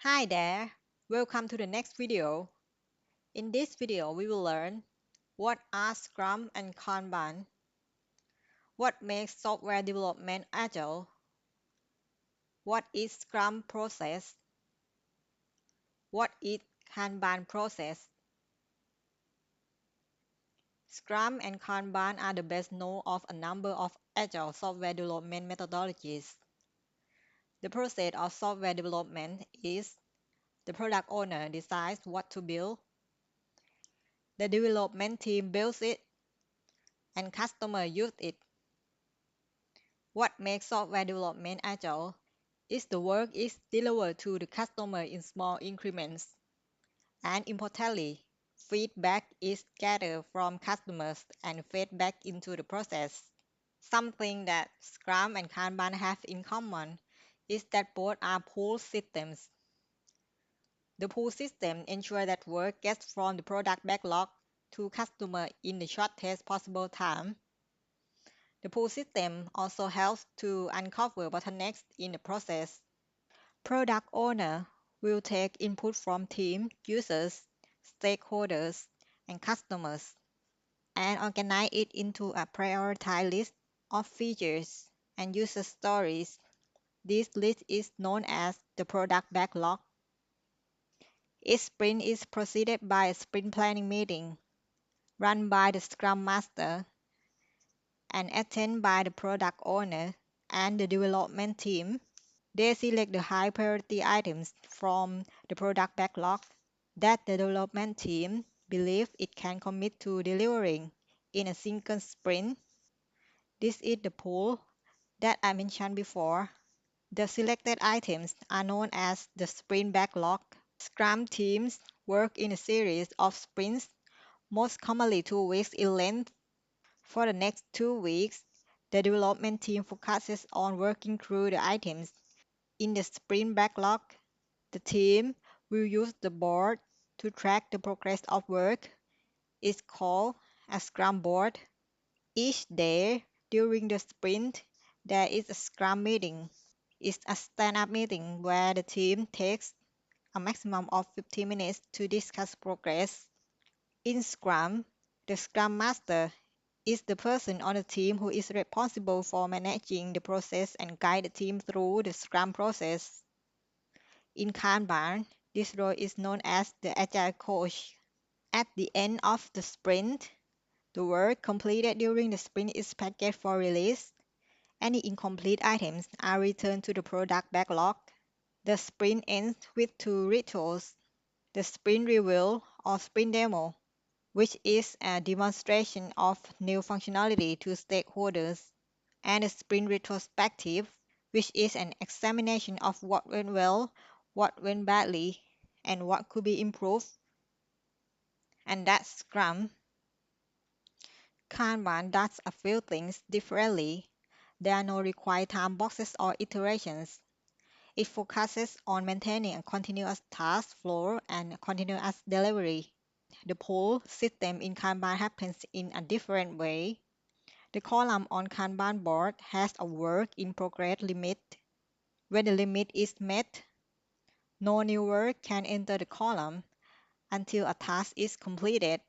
Hi there, welcome to the next video. In this video, we will learn what are Scrum and Kanban, what makes software development agile, what is Scrum process, what is Kanban process. Scrum and Kanban are the best known of a number of agile software development methodologies. The process of software development is the product owner decides what to build, the development team builds it, and customers use it. What makes software development agile is the work is delivered to the customer in small increments, and importantly, feedback is gathered from customers and fed back into the process. Something that Scrum and Kanban have in common is that both are pull systems. The pull system ensures that work gets from the product backlog to customer in the shortest possible time. The pull system also helps to uncover bottlenecks in the process. Product owner will take input from team, users, stakeholders, and customers, and organize it into a prioritized list of features and user stories. This list is known as the product backlog. Each sprint is preceded by a sprint planning meeting run by the Scrum Master and attended by the product owner and the development team. They select the high priority items from the product backlog that the development team believes it can commit to delivering in a single sprint. This is the pool that I mentioned before. The selected items are known as the sprint backlog. Scrum teams work in a series of sprints, most commonly 2 weeks in length. For the next 2 weeks, the development team focuses on working through the items in the sprint backlog. The team will use the board to track the progress of work. It's called a Scrum board. Each day during the sprint, there is a Scrum meeting. It's a stand-up meeting where the team takes a maximum of 15 minutes to discuss progress. In Scrum, the Scrum Master is the person on the team who is responsible for managing the process and guide the team through the Scrum process. In Kanban, this role is known as the Agile Coach. At the end of the sprint, the work completed during the sprint is packaged for release. Any incomplete items are returned to the product backlog. The sprint ends with two rituals: the sprint reveal or sprint demo, which is a demonstration of new functionality to stakeholders, and the sprint retrospective, which is an examination of what went well, what went badly, and what could be improved. And that's Scrum. Kanban does a few things differently. There are no required time boxes or iterations. It focuses on maintaining a continuous task flow and continuous delivery. The pull system in Kanban happens in a different way. The column on Kanban board has a work in progress limit. When the limit is met, no new work can enter the column until a task is completed.